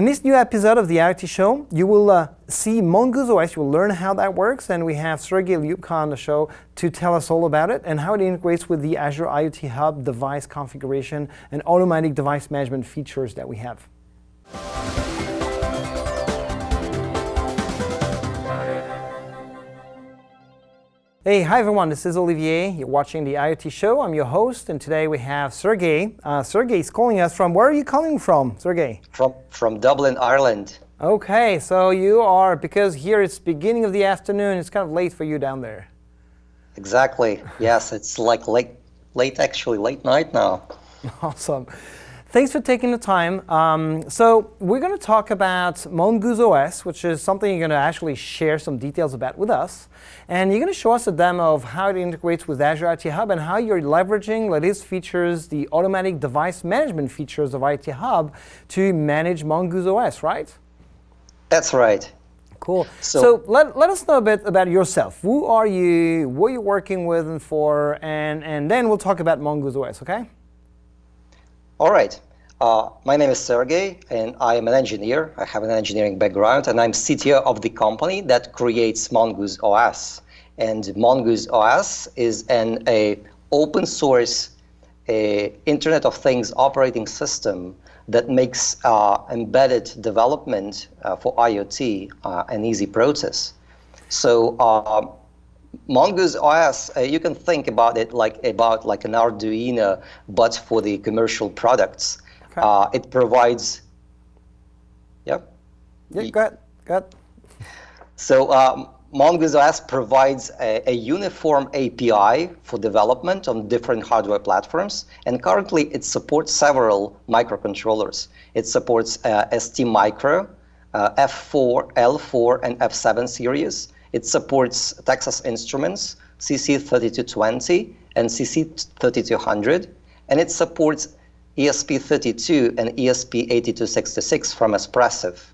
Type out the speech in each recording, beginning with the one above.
In this new episode of the IoT Show, you will see Mongoose OS. You will learn how that works, and we have Sergey Lyubka on the show to tell us all about it and how it integrates with the Azure IoT Hub device configuration and automatic device management features that we have. Hey, hi everyone, this is Olivier. You're watching the IoT Show. I'm your host, and today we have Sergey. Sergey is calling us from, where are you calling from, Sergey? From Dublin, Ireland. Okay, so you are, because here it's beginning of the afternoon, it's kind of late for you down there. Exactly, yes, it's like late night now. Awesome. Thanks for taking the time. So we're going to talk about Mongoose OS, which is something you're going to actually share some details about with us. And you're going to show us a demo of how it integrates with Azure IoT Hub and how you're leveraging latest features, the automatic device management features of IoT Hub to manage Mongoose OS, right? That's right. Cool. So let us know a bit about yourself. Who are you, what you're working with and for, and then we'll talk about Mongoose OS, okay? All right. My name is Sergey, and I am an engineer. I have an engineering background, and I'm CTO of the company that creates Mongoose OS. And Mongoose OS is an open source Internet of Things operating system that makes embedded development for IoT an easy process. So Mongoose OS, you can think about it like an Arduino, but for the commercial products. Okay. It provides. Yep. Yeah, go ahead. So Mongoose OS provides a uniform API for development on different hardware platforms, and currently it supports several microcontrollers. It supports STMicro, F4, L4, and F7 series. It supports Texas Instruments, CC3220 and CC3200, and it supports ESP32 and ESP8266 from Espressif.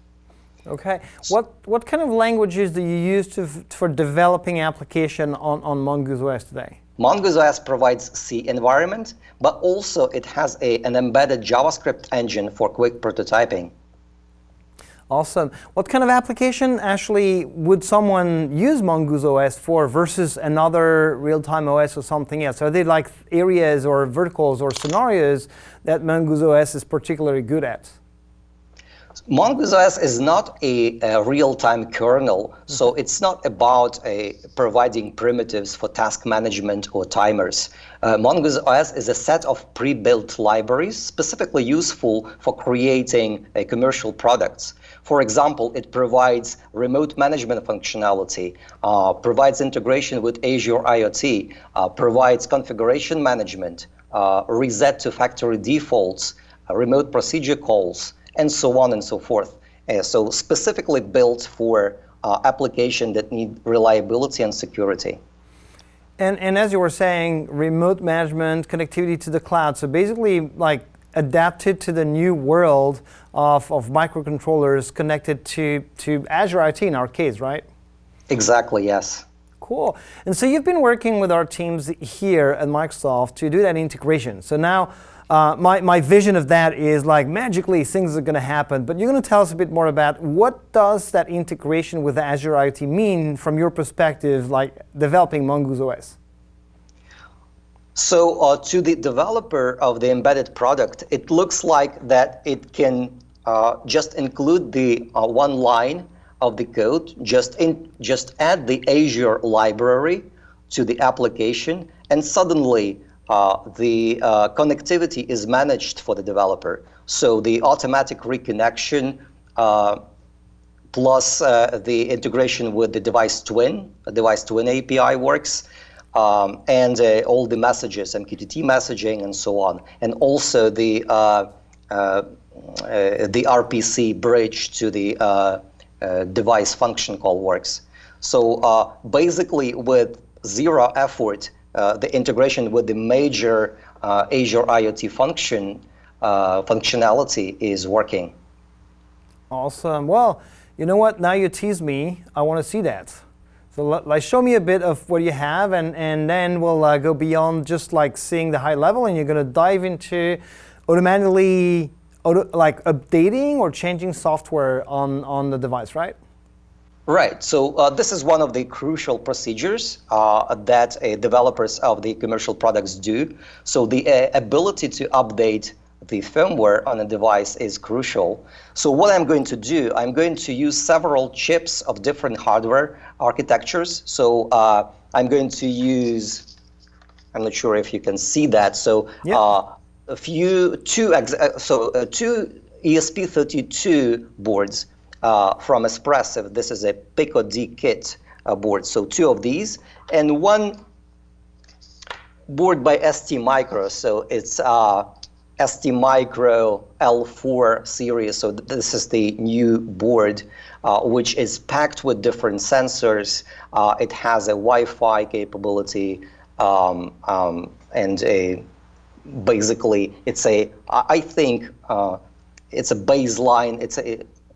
Okay. What kind of languages do you use for developing application on Mongoose OS today? Mongoose OS provides C environment, but also it has an embedded JavaScript engine for quick prototyping. Awesome. What kind of application actually would someone use Mongoose OS for versus another real-time OS or something else? Are they like areas or verticals or scenarios that Mongoose OS is particularly good at? Mongoose OS is not a real-time kernel, so it's not about providing primitives for task management or timers. Mongoose OS is a set of pre-built libraries specifically useful for creating commercial products. For example, it provides remote management functionality, provides integration with Azure IoT, provides configuration management, reset to factory defaults, remote procedure calls, and so on and so forth. So specifically built for applications that need reliability and security. And as you were saying, remote management, connectivity to the cloud. So basically, like adapted to the new world of microcontrollers connected to Azure IoT in our case, right? Exactly, yes. Cool. And so you've been working with our teams here at Microsoft to do that integration. So now my vision of that is like magically things are going to happen, but you're going to tell us a bit more about what does that integration with Azure IoT mean from your perspective, like developing Mongoose OS? So to the developer of the embedded product, it looks like that it can just include the one line of the code, just add the Azure library to the application, and suddenly the connectivity is managed for the developer. So the automatic reconnection plus the integration with the device twin API works. And all the messages, MQTT messaging, and so on, and also the RPC bridge to the device function call works. So basically, with zero effort, the integration with the major Azure IoT functionality is working. Awesome. Well, you know what? Now you tease me. I want to see that. So show me a bit of what you have, and then we'll go beyond just like seeing the high level, and you're going to dive into automatically like updating or changing software on the device, right? Right. So this is one of the crucial procedures that developers of the commercial products do. So the ability to update the firmware on a device is crucial. So what I'm going to do, I'm going to use several chips of different hardware architectures. So I'm going to use, I'm not sure if you can see that. So two ESP32 boards from Espressif. This is a Pico D kit board. So two of these, and one board by STMicro. So it's STMicro L4 series. So this is the new board, which is packed with different sensors. It has a Wi-Fi capability, and basically it's a, I think it's a baseline.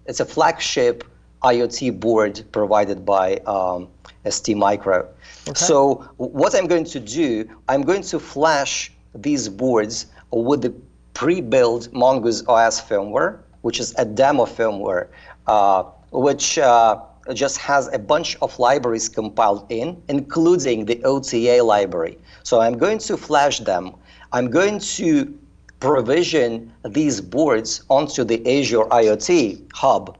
It's a flagship IoT board provided by STMicro. Okay. So what I'm going to do, I'm going to flash these boards with the pre-built Mongoose OS firmware, which is a demo firmware, which just has a bunch of libraries compiled in, including the OTA library. So I'm going to flash them. I'm going to provision these boards onto the Azure IoT Hub.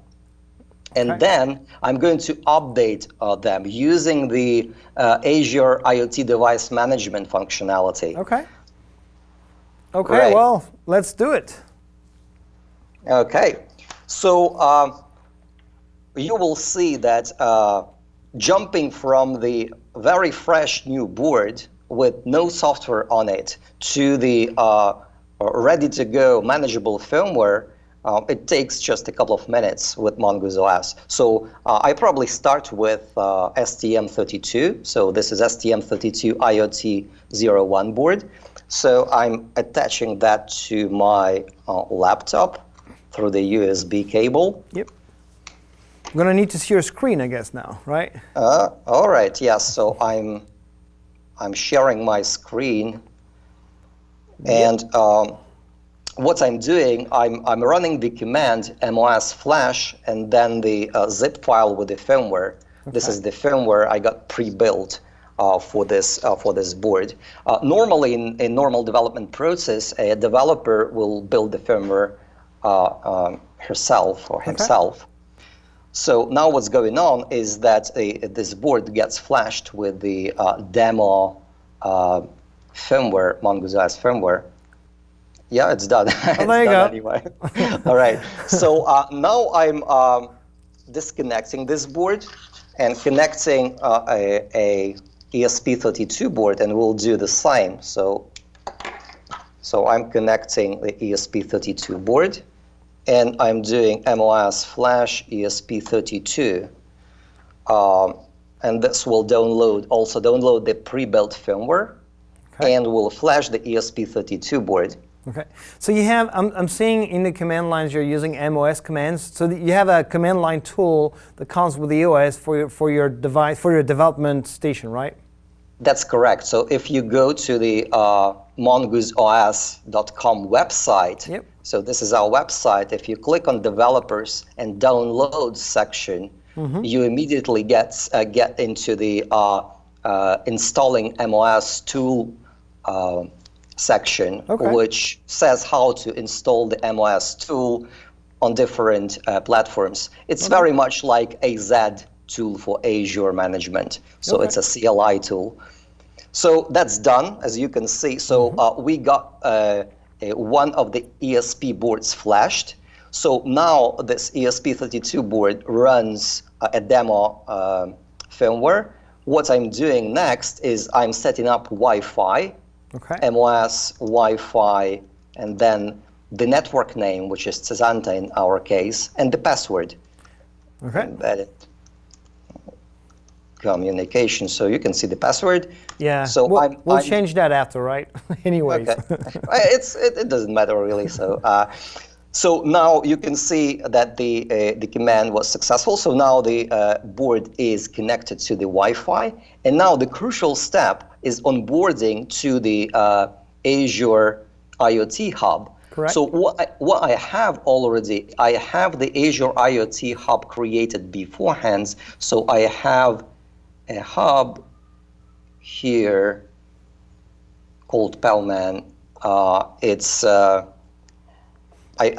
And then I'm going to update them using the Azure IoT device management functionality. Okay, right. Well, let's do it. Okay, so you will see that jumping from the very fresh new board with no software on it to the ready-to-go manageable firmware, it takes just a couple of minutes with Mongoose OS. So I probably start with STM32. So this is STM32 IoT 01 board. So I'm attaching that to my laptop through the USB cable. Yep. I'm going to need to see your screen, I guess, now, right? All right, yes. So I'm sharing my screen. And what I'm doing, I'm running the command MOS flash and then the zip file with the firmware. Okay. This is the firmware I got pre-built for this board. Normally, in normal development process, a developer will build the firmware herself or himself. Okay. So now what's going on is that this board gets flashed with the demo firmware, Mongoose OS firmware. Yeah, it's done. Oh, there you go. Anyway. All right. So now I'm disconnecting this board and connecting a ESP32 board, and we'll do the same. So I'm connecting the ESP32 board, and I'm doing MOS flash ESP32. And this will also download the pre-built firmware, and will flash the ESP32 board. Okay, so you have, I'm seeing in the command lines you're using MOS commands. So you have a command line tool that comes with the OS for your device, for your development station, right? That's correct. So if you go to the mongooseos.com website, yep. So this is our website. If you click on developers and downloads section, you immediately get into the installing MOS tool section, which says how to install the MOS tool on different platforms. It's very much like a Z tool for Azure management. So it's a CLI tool. So that's done, as you can see. So we got one of the ESP boards flashed. So now this ESP32 board runs a demo firmware. What I'm doing next is I'm setting up Wi-Fi, MOS, Wi-Fi, and then the network name, which is Cezanta in our case, and the password. Embedded communication. So you can see the password. Yeah. So we'll change that after, right? Anyways. It doesn't matter really. So now you can see that the command was successful. So now the board is connected to the Wi-Fi, and now the crucial step is onboarding to the Azure IoT Hub. Correct. So what I have already, I have the Azure IoT Hub created beforehand. So I have a hub here called Pellman. I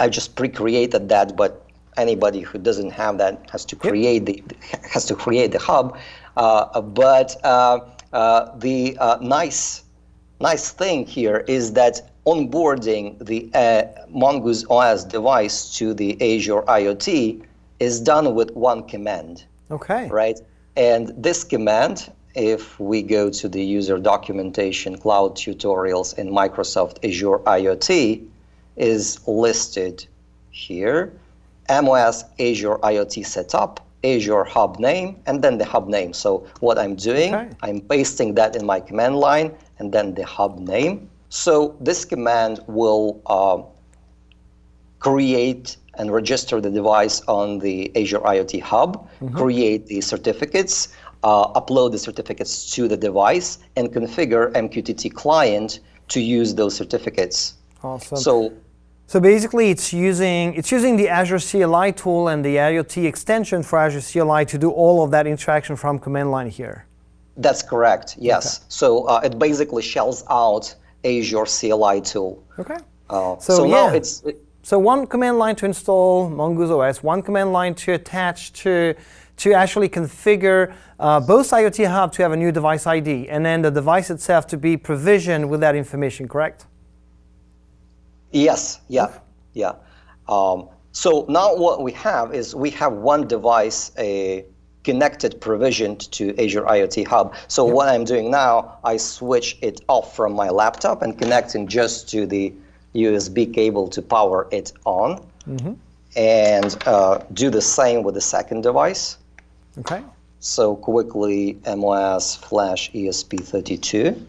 just pre-created that, but anybody who doesn't have that has to create the hub. The nice thing here is that onboarding the Mongoose OS device to the Azure IoT is done with one command. Okay. Right? And this command, if we go to the user documentation, cloud tutorials in Microsoft Azure IoT, is listed here. MOS Azure IoT setup, Azure hub name, and then the hub name. So what I'm doing, I'm pasting that in my command line, and then the hub name. So this command will create and register the device on the Azure IoT Hub, create the certificates, upload the certificates to the device, and configure MQTT client to use those certificates. Awesome. So basically, it's using the Azure CLI tool and the IoT extension for Azure CLI to do all of that interaction from command line here. That's correct. Yes. Okay. So it basically shells out Azure CLI tool. Okay. So now it's. So one command line to install Mongoose OS, one command line to attach to actually configure both IoT Hub to have a new device ID, and then the device itself to be provisioned with that information, correct? Yes, yeah. So now what we have is we have one device connected, provisioned to Azure IoT Hub. So what I'm doing now, I switch it off from my laptop and connecting just to the USB cable to power it on, and do the same with the second device. Okay. So quickly MOS flash ESP32.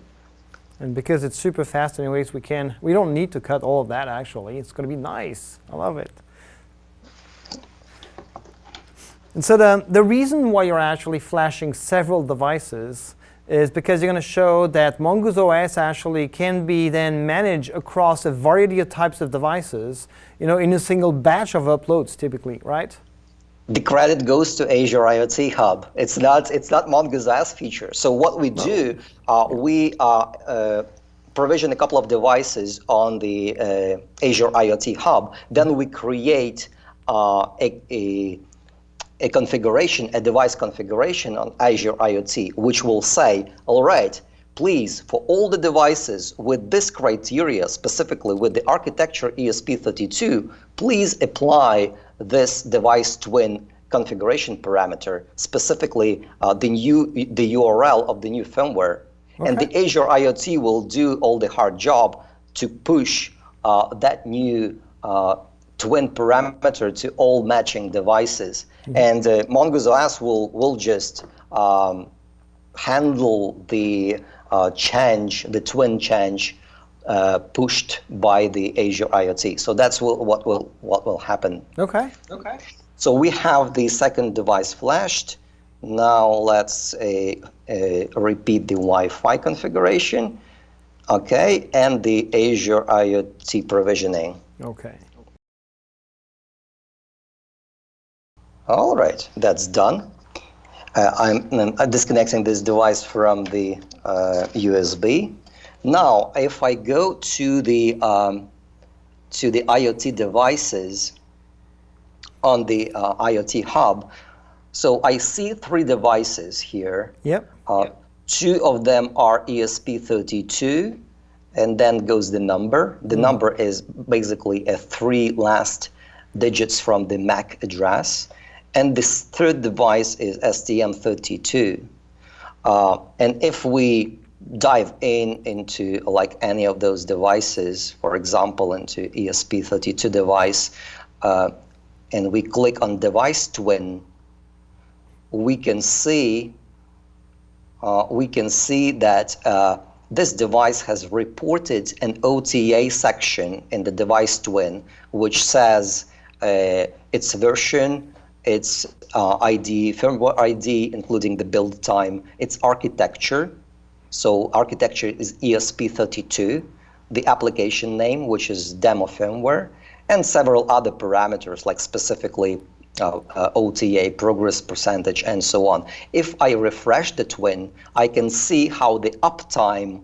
And because it's super fast anyways, we don't need to cut all of that actually. It's going to be nice. I love it. And so the reason why you're actually flashing several devices is because you're going to show that Mongoose OS actually can be then managed across a variety of types of devices, in a single batch of uploads typically, right? The credit goes to Azure IoT Hub. It's not Mongoose OS feature. So what we do, we provision a couple of devices on the Azure IoT Hub. Then we create a configuration, a device configuration on Azure IoT, which will say, all right, please, for all the devices with this criteria, specifically with the architecture ESP32, please apply this device twin configuration parameter, specifically the URL of the new firmware. Okay. And the Azure IoT will do all the hard job to push that new twin parameter to all matching devices. And Mongoose OS will just handle the twin change pushed by the Azure IoT. So that's what will happen. Okay. So we have the second device flashed. Now let's repeat the Wi-Fi configuration. Okay, and the Azure IoT provisioning. Okay. All right, that's done. I'm disconnecting this device from the USB. Now, if I go to the IoT devices on the IoT Hub, so I see 3 devices here. Yep. 2 of them are ESP32, and then goes the number. The number is basically a 3 last digits from the MAC address. And this third device is STM32. And if we dive into like any of those devices, for example, into ESP32 device, and we click on device twin, we can see that this device has reported an OTA section in the device twin, which says its version, its ID, firmware ID, including the build time, its architecture. So architecture is ESP32. the application name, which is demo firmware, and several other parameters like specifically OTA, progress percentage, and so on. If I refresh the twin, I can see how the uptime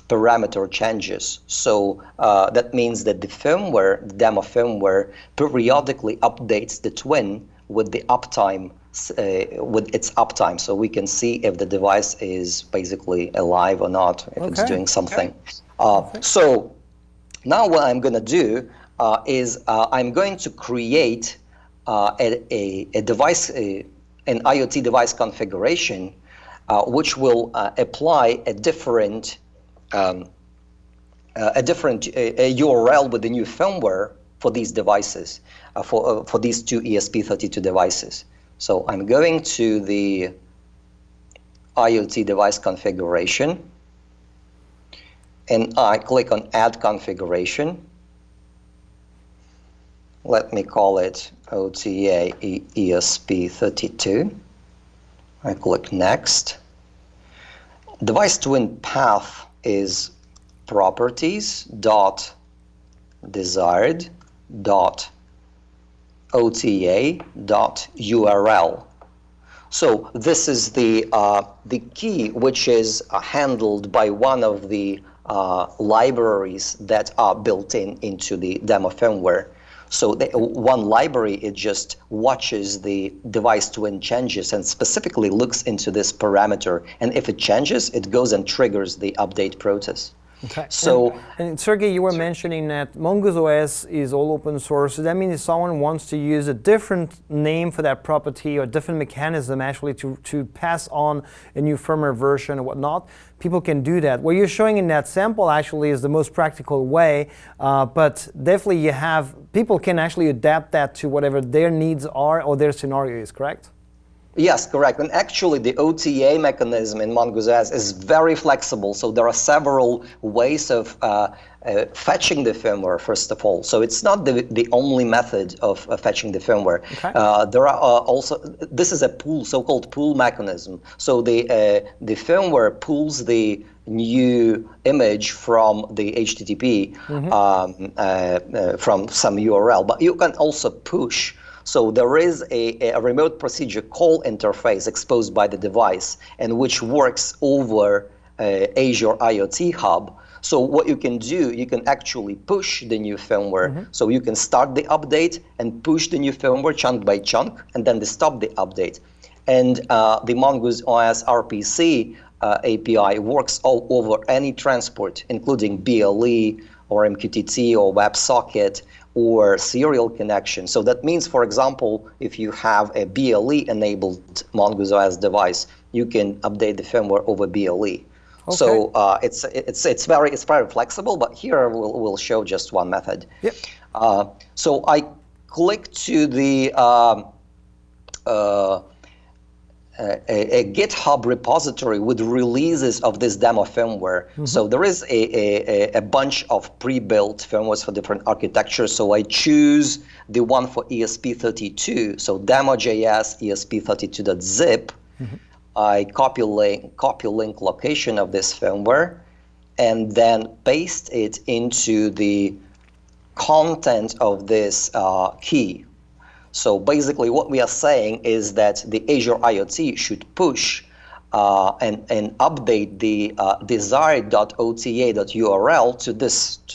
parameter changes. So that means that the firmware, the demo firmware, periodically updates the twin with the uptime, with its uptime, so we can see if the device is basically alive or not, if it's doing something. So now what I'm going to do is I'm going to create a device, an IoT device configuration, which will apply a different URL with the new firmware for these devices, for these two ESP32 devices. So I'm going to the IoT device configuration, and I click on Add Configuration. Let me call it OTA ESP32. I click Next. Device twin path is properties.desired.ota.url. So this is the key, which is handled by one of the libraries that are built into the demo firmware. So one library, it just watches the device twin changes and specifically looks into this parameter. And if it changes, it goes and triggers the update process. Okay. So, and Sergey, you were mentioning that Mongoose OS is all open source. So that means if someone wants to use a different name for that property or different mechanism actually to pass on a new firmware version or whatnot, people can do that. What you're showing in that sample actually is the most practical way, but definitely people can actually adapt that to whatever their needs are or their scenario is, correct? Yes, correct. And actually, the OTA mechanism in Mongoose OS is very flexible. So there are several ways of fetching the firmware, first of all. So it's not the only method of fetching the firmware. Okay. There are also, this is a pool, so-called pool mechanism. So the firmware pulls the new image from the HTTP from some URL, but you can also push. So there is a remote procedure call interface exposed by the device and which works over Azure IoT Hub. So what you can do, you can actually push the new firmware. So you can start the update and push the new firmware chunk by chunk and then stop the update. And the Mongoose OS RPC API works all over any transport, including BLE or MQTT or WebSocket or serial connection. So that means, for example, if you have a BLE-enabled Mongoose OS device, you can update the firmware over BLE. Okay. So it's very flexible, but here we'll show just one method. Yep. So I click to the a GitHub repository with releases of this demo firmware. So there is a bunch of pre-built firmwares for different architectures. So I choose the one for ESP32. So demo.js ESP32.zip. I copy link location of this firmware and then paste it into the content of this key. So basically what we are saying is that the Azure IoT should push and update the desired.ota.url to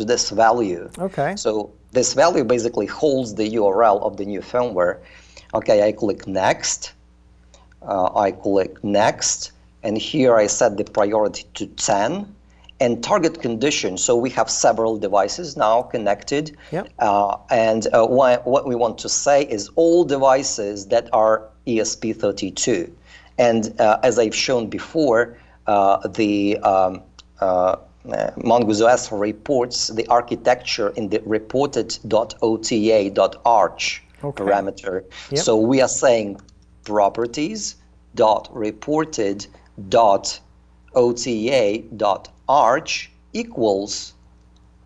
this value. Okay. So this value basically holds the URL of the new firmware. Okay, I click Next. And here I set the priority to 10. And target condition, so we have several devices now connected. Yep. And what we want to say is all devices that are ESP32. And as I've shown before, the Mongoose OS reports the architecture in the reported.ota.arch parameter. Yep. So we are saying properties.reported.ota.arch equals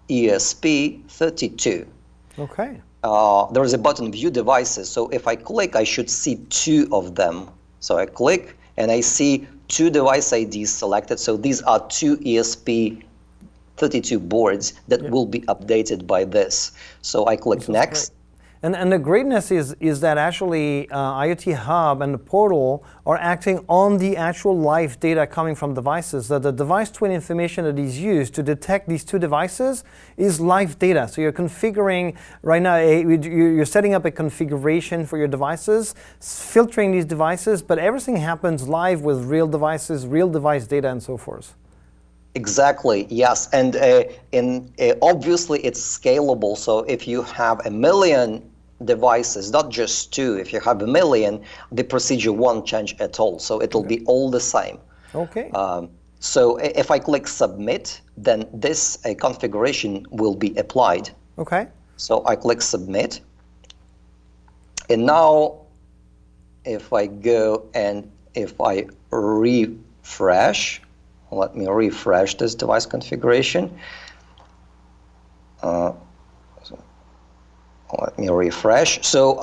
ESP32. Okay. There is a button View Devices. So if I click, I should see two of them. So I click and I see two device IDs selected. So these are two ESP 32 boards that will be updated by this. So I click next. And the greatness is that actually IoT Hub and the portal are acting on the actual live data coming from devices. That the device twin information that is used to detect these two devices is live data. So you're configuring right now, you're setting up a configuration for your devices, filtering these devices, but everything happens live with real devices, real device data, and so forth. Exactly, yes, and obviously it's scalable. So if you have 1 million devices, not just 2, if you have 1 million, the procedure won't change at all. So it'll be all the same. Okay. So if I click submit, then this configuration will be applied. Okay. So I click submit, and now if I go and if I refresh. Let me refresh this device configuration. Let me refresh. So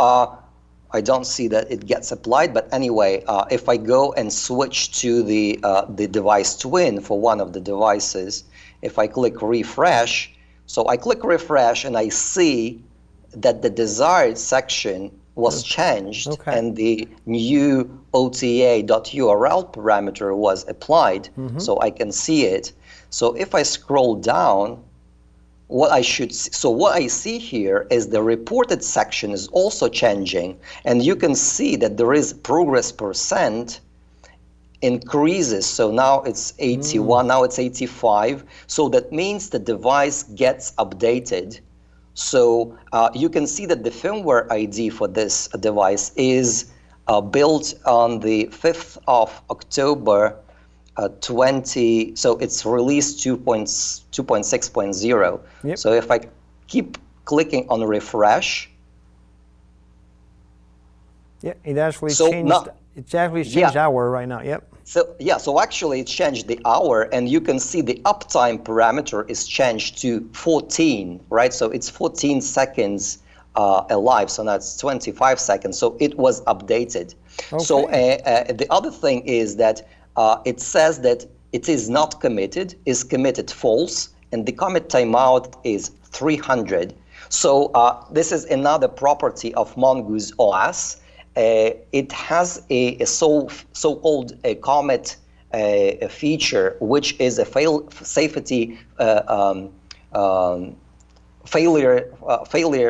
I don't see that it gets applied, but anyway, if I go and switch to the device twin for one of the devices, if I click refresh, so I click refresh and I see that the desired section was changed and the new OTA.url parameter was applied, so I can see it. So if I scroll down, what I see here is the reported section is also changing, and you can see that there is progress percent increases. So now it's 81, now it's 85. So that means the device gets updated. So you can see that the firmware ID for this device is built on the 5th of October 20, so it's release 2.6.0. Yep. So if I keep clicking on refresh. Yeah, it actually changed hour right now, yep. So actually it changed the hour, and you can see the uptime parameter is changed to 14, right? So it's 14 seconds alive, so now it's 25 seconds. So it was updated. Okay. So the other thing is that it says that it is not committed, is committed false, and the commit timeout is 300. So this is another property of Mongoose OS. It has a so-called commit feature, which is a failure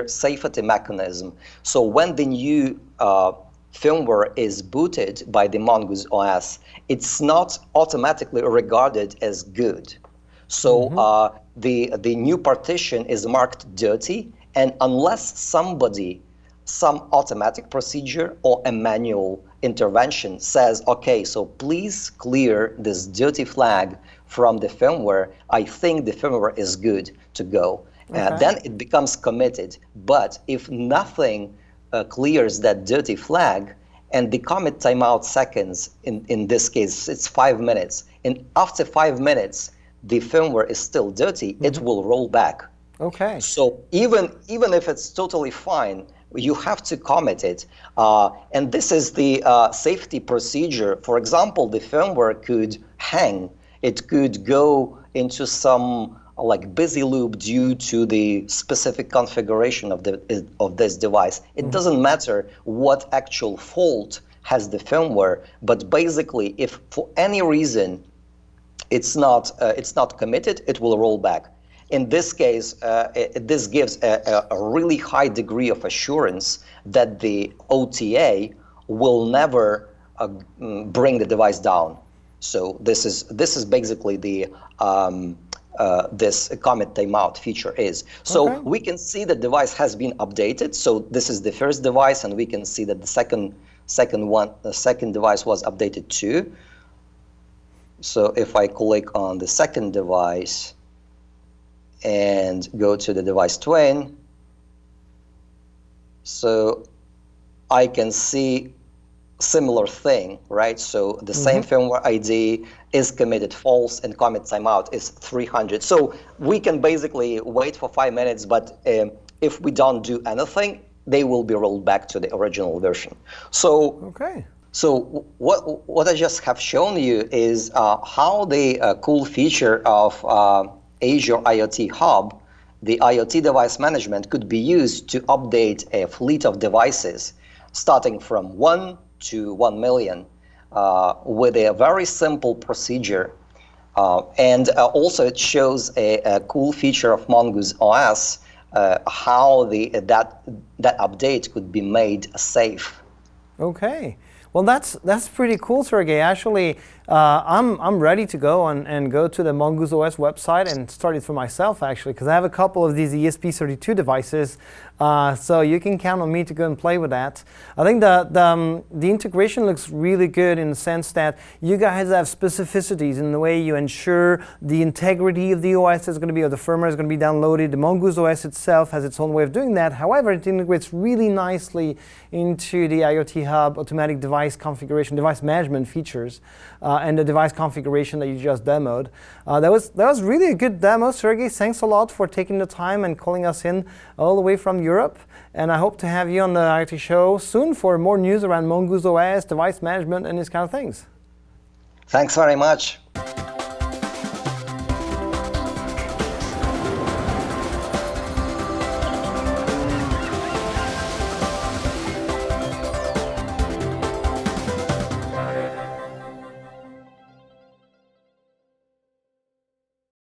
safety mechanism. So when the new firmware is booted by the Mongoose OS, it's not automatically regarded as good. So the new partition is marked dirty, and unless some automatic procedure or a manual intervention says, okay, so please clear this dirty flag from the firmware, I think the firmware is good to go. Then it becomes committed. But if nothing clears that dirty flag, and the commit timeout seconds, in this case, it's 5 minutes, and after 5 minutes, the firmware is still dirty, it will roll back. Okay. So even if it's totally fine, you have to commit it. And this is the safety procedure. For example, the firmware could hang. It could go into some like busy loop due to the specific configuration of this device. It doesn't matter what actual fault has the firmware, but basically, if for any reason it's not committed, it will roll back. In this case, this gives a really high degree of assurance that the OTA will never bring the device down. So this is basically the this commit timeout feature is. So we can see the device has been updated. So this is the first device, and we can see that the second device was updated too. So if I click on the second device and go to the device twin, so I can see similar thing, right? So the same firmware ID is committed false, and commit timeout is 300. So we can basically wait for 5 minutes, but if we don't do anything, they will be rolled back to the original version. So so what I just have shown you is how the cool feature of Azure IoT Hub, the IoT device management could be used to update a fleet of devices starting from 1 to 1 million with a very simple procedure. And also it shows a cool feature of Mongoose OS, how that update could be made safe. Okay. Well, that's pretty cool, Sergey. Actually, I'm ready to go and go to the Mongoose OS website and start it for myself, actually, because I have a couple of these ESP32 devices, so you can count on me to go and play with that. I think the integration looks really good in the sense that you guys have specificities in the way you ensure the integrity of the OS is going to be, or the firmware is going to be downloaded. The Mongoose OS itself has its own way of doing that. However, it integrates really nicely into the IoT Hub automatic device configuration, device management features, and the device configuration that you just demoed. That was really a good demo, Sergey. Thanks a lot for taking the time and calling us in all the way from Europe. And I hope to have you on the IoT Show soon for more news around Mongoose OS, device management, and these kind of things. Thanks very much.